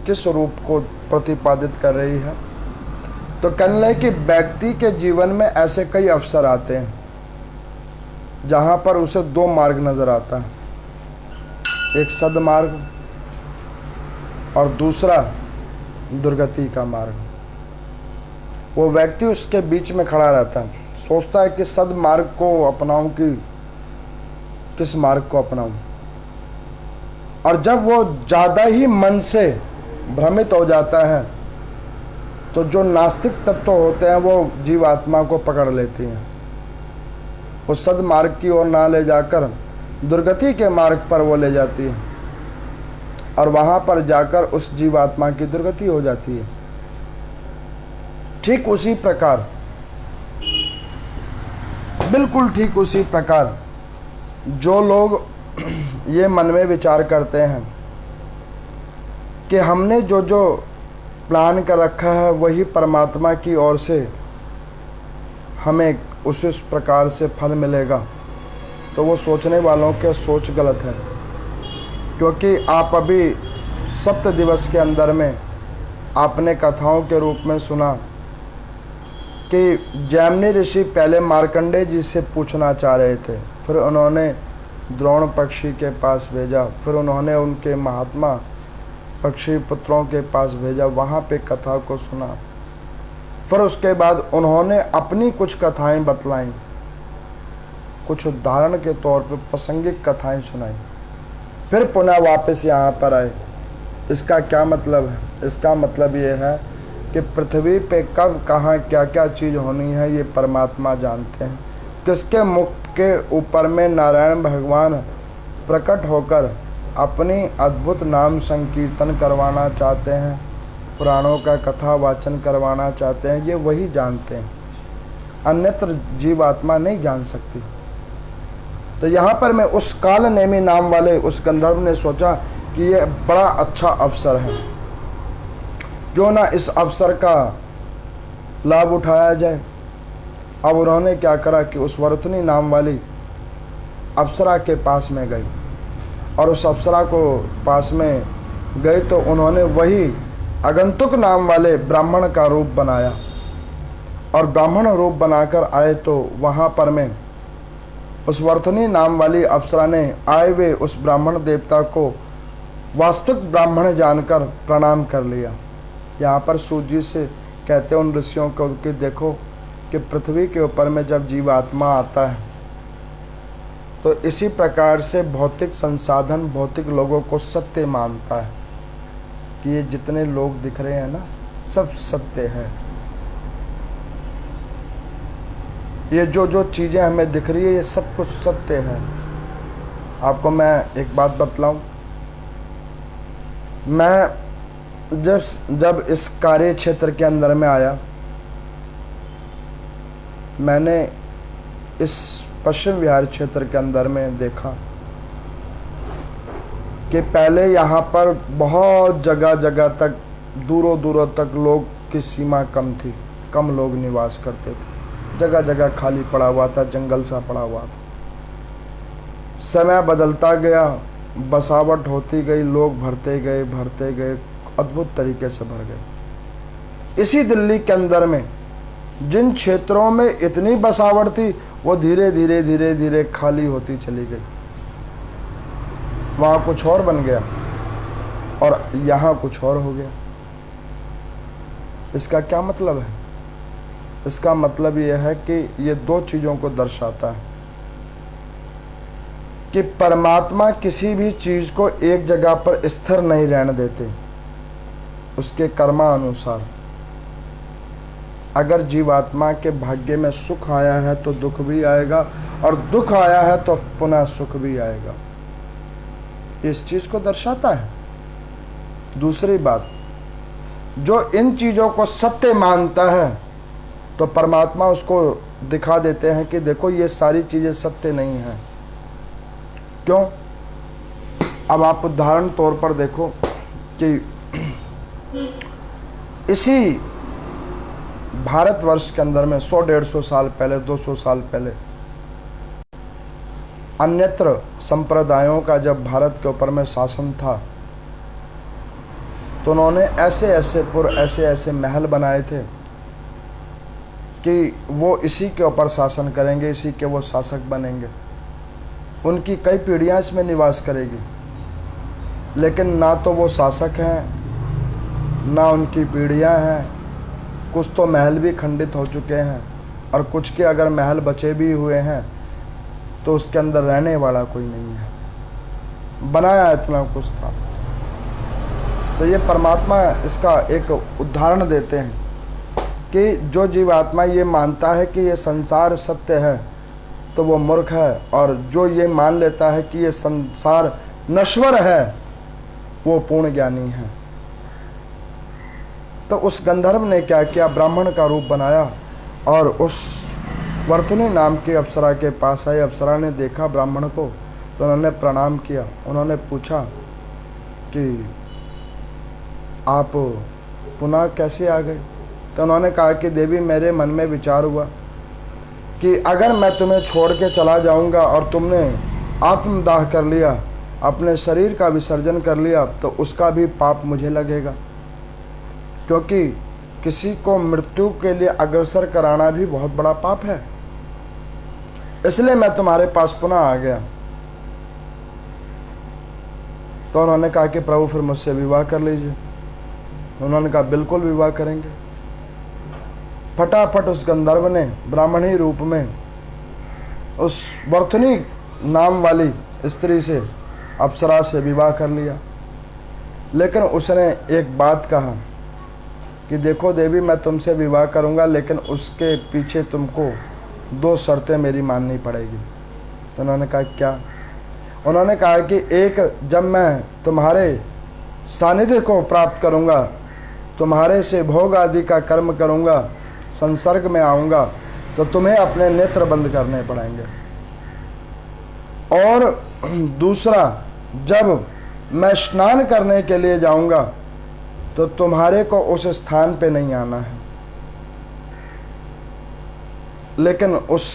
किस रूप को प्रतिपादित कर रही है? तो कहने लगे कि व्यक्ति के जीवन में ऐसे कई अवसर आते हैं जहाँ पर उसे दो मार्ग नजर आता है, एक सद्मार्ग और दूसरा दुर्गति का मार्ग। वो व्यक्ति उसके बीच में खड़ा रहता है, सोचता है कि सद्मार्ग को अपनाऊं कि किस मार्ग को अपनाऊं। और जब वो ज़्यादा ही मन से भ्रमित हो जाता है तो जो नास्तिक तत्व होते हैं वो जीवात्मा को पकड़ लेती हैं, वो सद्मार्ग की ओर ना ले जाकर दुर्गति के मार्ग पर वो ले जाती है और वहां पर जाकर उस जीवात्मा की दुर्गति हो जाती है। ठीक उसी प्रकार, बिल्कुल ठीक उसी प्रकार जो लोग ये मन में विचार करते हैं कि हमने जो जो प्लान कर रखा है वही परमात्मा की ओर से हमें उस प्रकार से फल मिलेगा, तो वो सोचने वालों के सोच गलत है। क्योंकि आप अभी सप्त दिवस के अंदर में आपने कथाओं के रूप में सुना कि जैमिनी ऋषि पहले मार्कंडेय जी से पूछना चाह रहे थे, फिर उन्होंने द्रोण पक्षी के पास भेजा, फिर उन्होंने उनके महात्मा पक्षी पुत्रों के पास भेजा, वहाँ पे कथा को सुना, फिर उसके बाद उन्होंने अपनी कुछ कथाएं बतलाईं, कुछ उदाहरण के तौर पे प्रासंगिक कथाएं सुनाई, फिर पुनः वापस यहाँ पर आए। इसका क्या मतलब है? इसका मतलब ये है कि पृथ्वी पे कब कहाँ क्या क्या चीज़ होनी है ये परमात्मा जानते हैं। किसके मुख के ऊपर में नारायण भगवान प्रकट होकर अपनी अद्भुत नाम संकीर्तन करवाना चाहते हैं, पुराणों का कथा वाचन करवाना चाहते हैं, ये वही जानते हैं, अन्यत्र जीवात्मा नहीं जान सकती। तो यहाँ पर मैं उस काल नेमी नाम वाले उस गंधर्व ने सोचा कि ये बड़ा अच्छा अवसर है, जो ना इस अवसर का लाभ उठाया जाए। अब उन्होंने क्या करा कि उस वर्तनी नाम वाली अप्सरा के पास में गई और उस अप्सरा को पास में गए तो उन्होंने वही आगंतुक नाम वाले ब्राह्मण का रूप बनाया और ब्राह्मण रूप बनाकर आए तो वहाँ पर में उस वर्तनी नाम वाली अप्सरा ने आए हुए उस ब्राह्मण देवता को वास्तविक ब्राह्मण जानकर प्रणाम कर लिया। यहाँ पर सूत जी से कहते हैं उन ऋषियों को कि देखो कि पृथ्वी के ऊपर में जब जीवात्मा आता है तो इसी प्रकार से भौतिक संसाधन भौतिक लोगों को सत्य मानता है कि ये जितने लोग दिख रहे हैं ना सब सत्य है। ये जो जो चीज़ें हमें दिख रही है ये सब कुछ सत्य है। आपको मैं एक बात बतलाऊं, मैं जब इस कार्य क्षेत्र के अंदर में आया, मैंने इस पश्चिम विहार क्षेत्र के अंदर में देखा कि पहले यहाँ पर बहुत जगह जगह तक दूरों दूरों तक लोग की सीमा कम थी, कम लोग निवास करते थे। जगह जगह खाली पड़ा हुआ था, जंगल सा पड़ा हुआ था। समय बदलता गया, बसावट होती गई, लोग भरते गए, अद्भुत तरीके से भर गए। इसी दिल्ली के अंदर में जिन क्षेत्रों में इतनी बसावट थी, वो धीरे धीरे खाली होती चली गई। वहाँ कुछ और बन गया और यहाँ कुछ और हो गया। इसका क्या मतलब है? इसका मतलब यह है कि ये दो चीज़ों को दर्शाता है कि परमात्मा किसी भी चीज़ को एक जगह पर स्थिर नहीं रहने देते, उसके कर्मानुसार। अगर जीवात्मा के भाग्य में सुख आया है तो दुख भी आएगा, और दुख आया है तो पुनः सुख भी आएगा। इस चीज को दर्शाता है। दूसरी बात, जो इन चीजों को सत्य मानता है तो परमात्मा उसको दिखा देते हैं कि देखो ये सारी चीजें सत्य नहीं हैं। क्यों? अब आप उदाहरण तौर पर देखो कि इसी भारतवर्ष के अंदर में 100-150 साल पहले, 200 साल पहले अन्यत्र संप्रदायों का जब भारत के ऊपर में शासन था, तो उन्होंने ऐसे ऐसे महल बनाए थे कि वो इसी के ऊपर शासन करेंगे, इसी के वो शासक बनेंगे, उनकी कई पीढ़ियां इसमें निवास करेगी। लेकिन ना तो वो शासक हैं, ना उनकी पीढ़ियां हैं। कुछ तो महल भी खंडित हो चुके हैं, और कुछ के अगर महल बचे भी हुए हैं तो उसके अंदर रहने वाला कोई नहीं है। बनाया इतना कुछ था। तो ये परमात्मा इसका एक उदाहरण देते हैं कि जो जीवात्मा ये मानता है कि ये संसार सत्य है तो वो मूर्ख है, और जो ये मान लेता है कि ये संसार नश्वर है वो पूर्ण ज्ञानी है। तो उस गंधर्व ने क्या किया? ब्राह्मण का रूप बनाया और उस वर्तनी नाम की अप्सरा के पास आई। अप्सरा ने देखा ब्राह्मण को तो उन्होंने प्रणाम किया। उन्होंने पूछा कि आप पुनः कैसे आ गए? तो उन्होंने कहा कि देवी, मेरे मन में विचार हुआ कि अगर मैं तुम्हें छोड़ के चला जाऊंगा और तुमने आत्मदाह कर लिया, अपने शरीर का विसर्जन कर लिया, तो उसका भी पाप मुझे लगेगा, क्योंकि किसी को मृत्यु के लिए अग्रसर कराना भी बहुत बड़ा पाप है। इसलिए मैं तुम्हारे पास पुनः आ गया। तो उन्होंने कहा कि प्रभु फिर मुझसे विवाह कर लीजिए। उन्होंने कहा बिल्कुल विवाह करेंगे। फटाफट उस गंधर्व ने ब्राह्मणी रूप में उस वर्तनी नाम वाली स्त्री से, अप्सरा से विवाह कर लिया। लेकिन उसने एक बात कहा कि देखो देवी, मैं तुमसे विवाह करूंगा, लेकिन उसके पीछे तुमको 2 शर्तें मेरी माननी पड़ेगी। तो उन्होंने कहा क्या? उन्होंने कहा कि एक, जब मैं तुम्हारे सानिध्य को प्राप्त करूंगा, तुम्हारे से भोग आदि का कर्म करूंगा, संसर्ग में आऊंगा, तो तुम्हें अपने नेत्र बंद करने पड़ेंगे। और दूसरा, जब मैं स्नान करने के लिए जाऊंगा तो तुम्हारे को उस स्थान पे नहीं आना है। लेकिन उस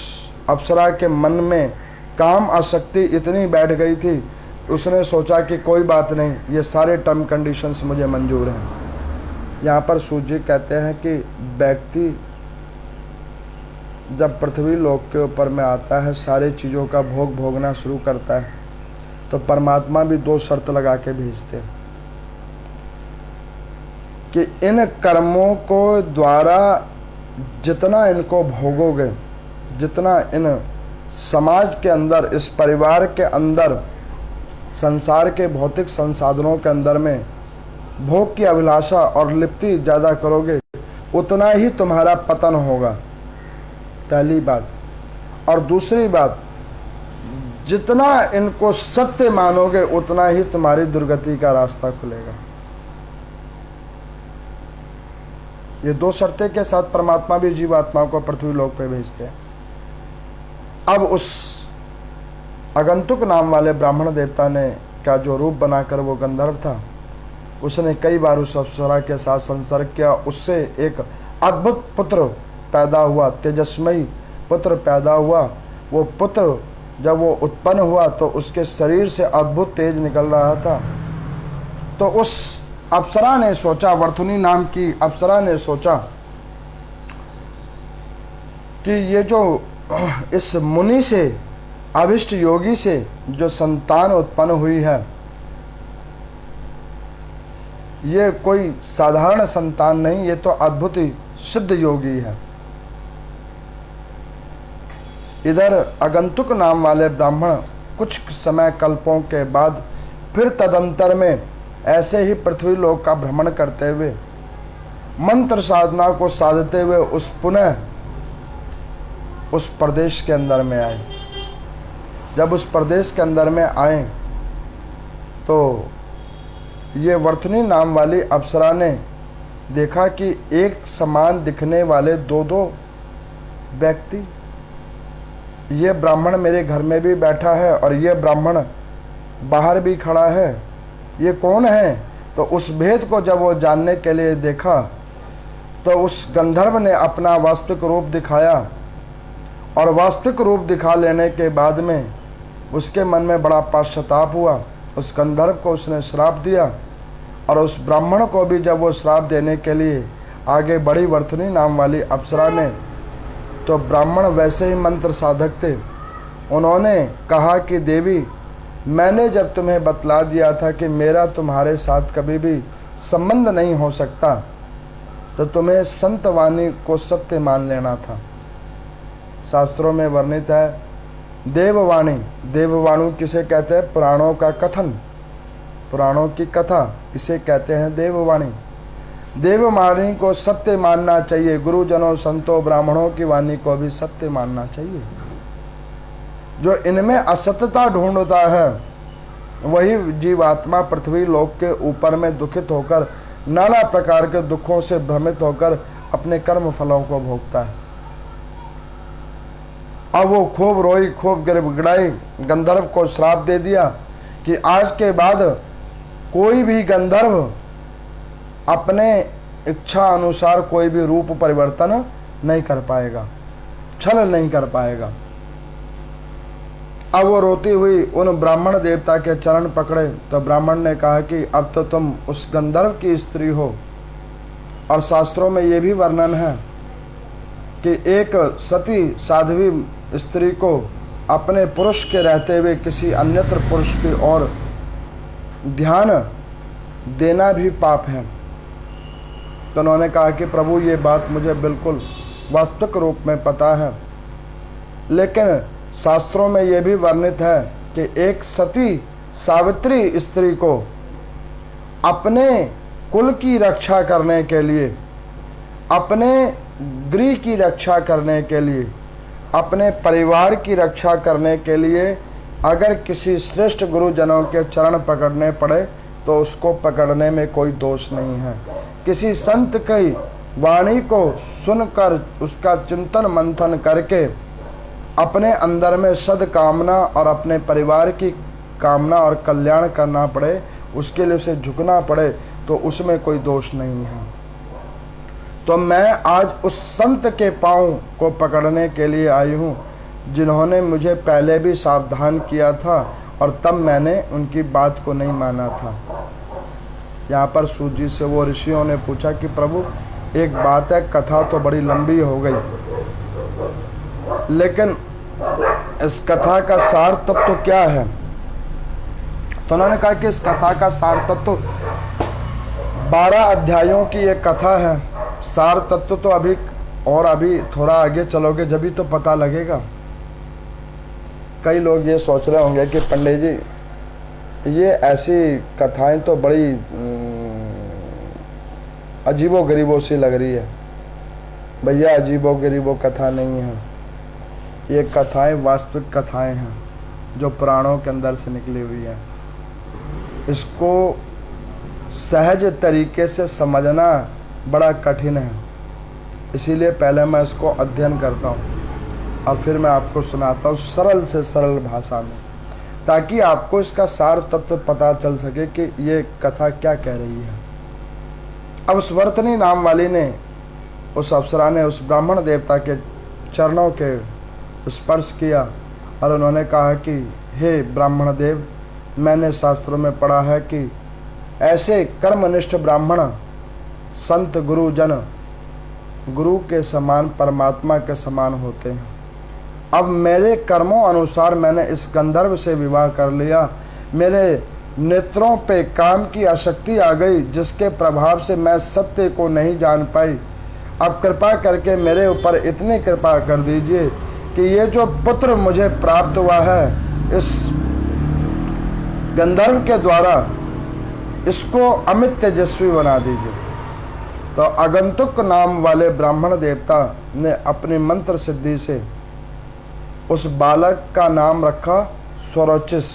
अप्सरा के मन में काम आसक्ति इतनी बैठ गई थी, उसने सोचा कि कोई बात नहीं, ये सारे टर्म कंडीशंस मुझे मंजूर हैं। यहाँ पर सूर्य जी कहते हैं कि व्यक्ति जब पृथ्वी लोक के ऊपर में आता है, सारी चीज़ों का भोग भोगना शुरू करता है, तो परमात्मा भी 2 शर्त लगा के भेजते हैं कि इन कर्मों को द्वारा जितना इनको भोगोगे, जितना इन समाज के अंदर, इस परिवार के अंदर, संसार के भौतिक संसाधनों के अंदर में भोग की अभिलाषा और लिप्ति ज़्यादा करोगे, उतना ही तुम्हारा पतन होगा, पहली बात। और दूसरी बात, जितना इनको सत्य मानोगे उतना ही तुम्हारी दुर्गति का रास्ता खुलेगा। ये 2 शर्तें के साथ परमात्मा भी जीवात्माओं को पृथ्वी लोक पे भेजते हैं। अब उस आगंतुक नाम वाले ब्राह्मण देवता ने का जो रूप बनाकर वो गंधर्व था, उसने कई बार उस अप्सरा के साथ संसर्ग किया, उससे एक अद्भुत पुत्र पैदा हुआ, तेजस्मयी पुत्र पैदा हुआ। वो पुत्र जब वो उत्पन्न हुआ तो उसके शरीर से अद्भुत तेज निकल रहा था। तो उस अप्सरा ने सोचा, वर्तुनी नाम की अप्सरा ने सोचा कि ये जो इस मुनि से, अभिष्ट योगी से जो संतान उत्पन्न हुई है, ये कोई साधारण संतान नहीं, ये तो अद्भुत ही सिद्ध योगी है। इधर आगंतुक नाम वाले ब्राह्मण कुछ समय कल्पों के बाद फिर तदंतर में ऐसे ही पृथ्वी लोक का भ्रमण करते हुए, मंत्र साधना को साधते हुए पुनः उस प्रदेश के अंदर में आए। जब उस प्रदेश के अंदर में आए तो ये वर्तुनी नाम वाली अप्सरा ने देखा कि एक समान दिखने वाले दो व्यक्ति, ये ब्राह्मण मेरे घर में भी बैठा है और ये ब्राह्मण बाहर भी खड़ा है, ये कौन है? तो उस भेद को जब वो जानने के लिए देखा तो उस गंधर्व ने अपना वास्तविक रूप दिखाया, और वास्तविक रूप दिखा लेने के बाद में उसके मन में बड़ा पश्चाताप हुआ। उस गंधर्व को उसने श्राप दिया, और उस ब्राह्मण को भी जब वो श्राप देने के लिए आगे बढ़ी वर्तुनी नाम वाली अप्सरा ने, तो ब्राह्मण वैसे ही मंत्र साधक थे। उन्होंने कहा कि देवी, मैंने जब तुम्हें बतला दिया था कि मेरा तुम्हारे साथ कभी भी संबंध नहीं हो सकता, तो तुम्हें संत वाणी को सत्य मान लेना था। शास्त्रों में वर्णित है देववाणी। देववाणी किसे कहते हैं? पुराणों का कथन, पुराणों की कथा, इसे कहते हैं देववाणी। देववाणी को सत्य मानना चाहिए। गुरुजनों, संतों, ब्राह्मणों की वाणी को भी सत्य मानना चाहिए। जो इनमें असत्यता ढूंढता है वही जीवात्मा पृथ्वी लोक के ऊपर में दुखित होकर नाना प्रकार के दुखों से भ्रमित होकर अपने कर्म फलों को भोगता है। अब वो खूब रोई, खूब गिड़गिड़ाई, गंधर्व को श्राप दे दिया कि आज के बाद कोई भी गंधर्व अपने इच्छा अनुसार कोई भी रूप परिवर्तन नहीं कर पाएगा, छल नहीं कर पाएगा। अब वो रोती हुई उन ब्राह्मण देवता के चरण पकड़े तो ब्राह्मण ने कहा कि अब तो तुम उस गंधर्व की स्त्री हो, और शास्त्रों में ये भी वर्णन है कि एक सती साध्वी स्त्री को अपने पुरुष के रहते हुए किसी अन्यत्र पुरुष की ओर ध्यान देना भी पाप है। तो उन्होंने कहा कि प्रभु, ये बात मुझे बिल्कुल वास्तविक रूप में पता है, लेकिन शास्त्रों में यह भी वर्णित है कि एक सती सावित्री स्त्री को अपने कुल की रक्षा करने के लिए, अपने गृह की रक्षा करने के लिए, अपने परिवार की रक्षा करने के लिए अगर किसी श्रेष्ठ गुरुजनों के चरण पकड़ने पड़े तो उसको पकड़ने में कोई दोष नहीं है। किसी संत की वाणी को सुनकर उसका चिंतन मंथन करके अपने अंदर में सद्कामना और अपने परिवार की कामना और कल्याण करना पड़े, उसके लिए उसे झुकना पड़े, तो उसमें कोई दोष नहीं है। तो मैं आज उस संत के पाँव को पकड़ने के लिए आई हूँ जिन्होंने मुझे पहले भी सावधान किया था और तब मैंने उनकी बात को नहीं माना था। यहाँ पर सूत जी से वो ऋषियों ने पूछा कि प्रभु, एक बात है, कथा तो बड़ी लंबी हो गई, लेकिन इस कथा का सार तत्व क्या है? तो उन्होंने कहा कि इस कथा का सार तत्व 12 अध्यायों की एक कथा है। सार तत्व तो अभी थोड़ा आगे चलोगे जब ही तो पता लगेगा। कई लोग ये सोच रहे होंगे कि पंडित जी, ये ऐसी कथाएं तो बड़ी अजीबो गरीबों सी लग रही है। भैया, अजीबो गरीबो कथा नहीं है, ये कथाएं वास्तविक कथाएं हैं जो पुराणों के अंदर से निकली हुई हैं। इसको सहज तरीके से समझना बड़ा कठिन है, इसीलिए पहले मैं इसको अध्ययन करता हूँ और फिर मैं आपको सुनाता हूँ सरल से सरल भाषा में, ताकि आपको इसका सार तत्व पता चल सके कि ये कथा क्या कह रही है। अब उस वर्तनी नाम वाली ने उस अप्सरा ने उस ब्राह्मण देवता के चरणों के स्पर्श किया और उन्होंने कहा कि हे ब्राह्मण देव, मैंने शास्त्रों में पढ़ा है कि ऐसे कर्मनिष्ठ ब्राह्मण संत गुरुजन गुरु के समान परमात्मा के समान होते हैं। अब मेरे कर्मों अनुसार मैंने इस गंधर्व से विवाह कर लिया। मेरे नेत्रों पे काम की आसक्ति आ गई, जिसके प्रभाव से मैं सत्य को नहीं जान पाई। अब कृपा करके मेरे ऊपर इतनी कृपा कर दीजिए कि ये जो पुत्र मुझे प्राप्त हुआ है इस गंधर्व के द्वारा, इसको अमित तेजस्वी बना दीजिए। तो आगंतुक नाम वाले ब्राह्मण देवता ने अपनी मंत्र सिद्धि से उस बालक का नाम रखा स्वरोचिस,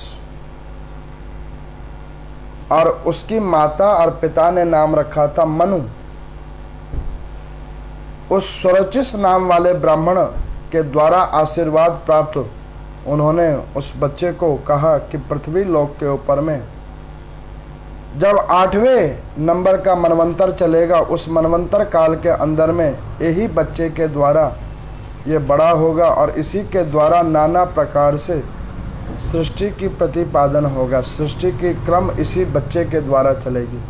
और उसकी माता और पिता ने नाम रखा था मनु। उस स्वरोचिस नाम वाले ब्राह्मण के द्वारा आशीर्वाद प्राप्त उन्होंने उस बच्चे को कहा कि पृथ्वी लोक के ऊपर में जब 8वें नंबर का मनवंतर चलेगा, उस मनवंतर काल के अंदर में यही बच्चे के द्वारा ये बड़ा होगा और इसी के द्वारा नाना प्रकार से सृष्टि की प्रतिपादन होगा। सृष्टि की क्रम इसी बच्चे के द्वारा चलेगी।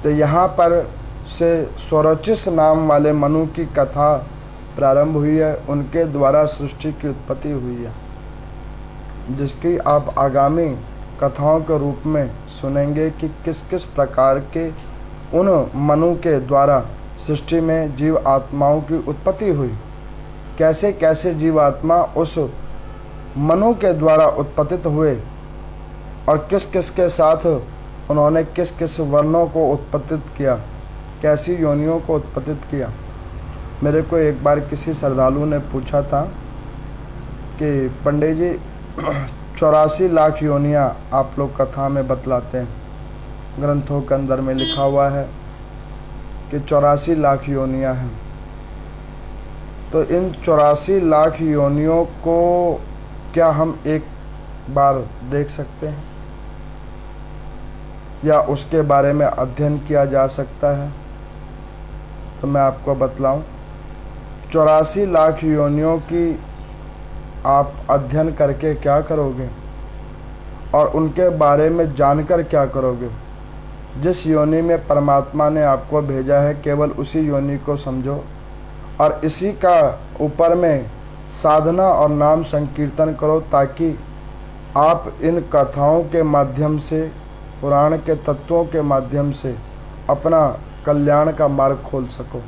तो यहाँ पर से स्वरोचिस नाम वाले मनु की कथा प्रारंभ हुई है। उनके द्वारा सृष्टि की उत्पत्ति हुई है, जिसकी आप आगामी कथाओं के रूप में सुनेंगे कि किस किस प्रकार के उन मनु के द्वारा सृष्टि में जीव आत्माओं की उत्पत्ति हुई, कैसे कैसे जीवात्मा उस मनु के द्वारा उत्पत्तित हुए और किस किस के साथ उन्होंने किस किस वर्णों को उत्पत्तित किया, कैसी योनियों को उत्पत्तित किया। मेरे को एक बार किसी श्रद्धालु ने पूछा था कि पंडित जी 84 लाख योनियाँ आप लोग कथा में बतलाते हैं, ग्रंथों के अंदर में लिखा हुआ है कि 84 लाख योनियाँ हैं। तो इन 84 लाख योनियों को क्या हम एक बार देख सकते हैं या उसके बारे में अध्ययन किया जा सकता है? तो मैं आपको बतलाऊं, 84 लाख योनियों की आप अध्ययन करके क्या करोगे और उनके बारे में जानकर क्या करोगे? जिस योनि में परमात्मा ने आपको भेजा है केवल उसी योनि को समझो और इसी का ऊपर में साधना और नाम संकीर्तन करो, ताकि आप इन कथाओं के माध्यम से, पुराण के तत्वों के माध्यम से अपना कल्याण का मार्ग खोल सको,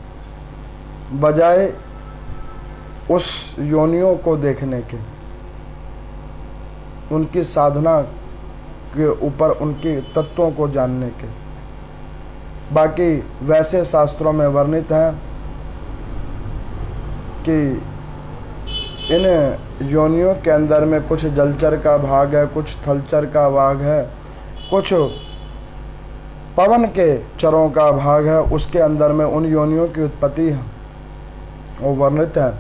बजाय उस योनियों को देखने के, उनकी साधना के ऊपर उनके तत्वों को जानने के। बाकी वैसे शास्त्रों में वर्णित है कि इन योनियों के अंदर में कुछ जलचर का भाग है, कुछ थलचर का भाग है, कुछ पवन के चरों का भाग है, उसके अंदर में उन योनियों की उत्पत्ति है वो वर्णित है।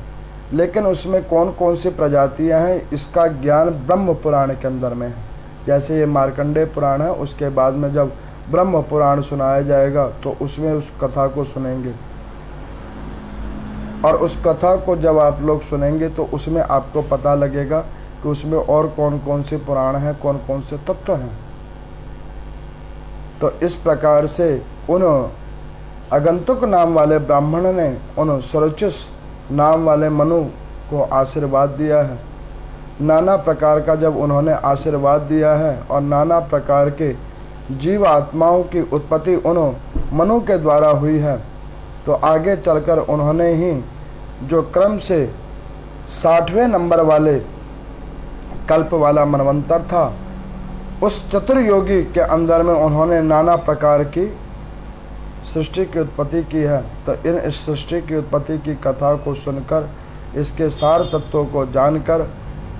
लेकिन उसमें कौन कौन सी प्रजातियां हैं इसका ज्ञान ब्रह्म पुराण के अंदर में है। जैसे ये मार्कंडेय पुराण है, उसके बाद में जब ब्रह्म पुराण सुनाया जाएगा तो उसमें उस कथा को सुनेंगे, और उस कथा को जब आप लोग सुनेंगे तो उसमें आपको पता लगेगा कि उसमें और कौन कौन से पुराण हैं, कौन कौन से तत्व हैं। तो इस प्रकार से उन आगंतुक नाम वाले ब्राह्मण ने उन स्वरोचिस नाम वाले मनु को आशीर्वाद दिया है। नाना प्रकार का जब उन्होंने आशीर्वाद दिया है और नाना प्रकार के जीव आत्माओं की उत्पत्ति उन मनु के द्वारा हुई है, तो आगे चलकर उन्होंने ही जो क्रम से 60वें नंबर वाले कल्प वाला मनवंतर था, उस चतुर्योगी के अंदर में उन्होंने नाना प्रकार की सृष्टि की उत्पत्ति की है। तो इस सृष्टि की उत्पत्ति की कथा को सुनकर, इसके सार तत्वों को जानकर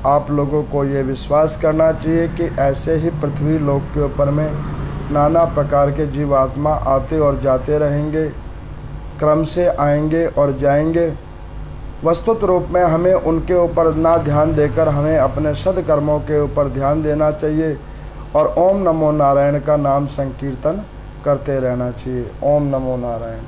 आप लोगों को ये विश्वास करना चाहिए कि ऐसे ही पृथ्वी लोक के ऊपर में नाना प्रकार के जीवात्मा आते और जाते रहेंगे, क्रम से आएंगे और जाएंगे। वस्तुत रूप में हमें उनके ऊपर ना ध्यान देकर हमें अपने सदकर्मों के ऊपर ध्यान देना चाहिए और ओम नमो नारायण का नाम संकीर्तन करते रहना चाहिए। ओम नमो नारायण।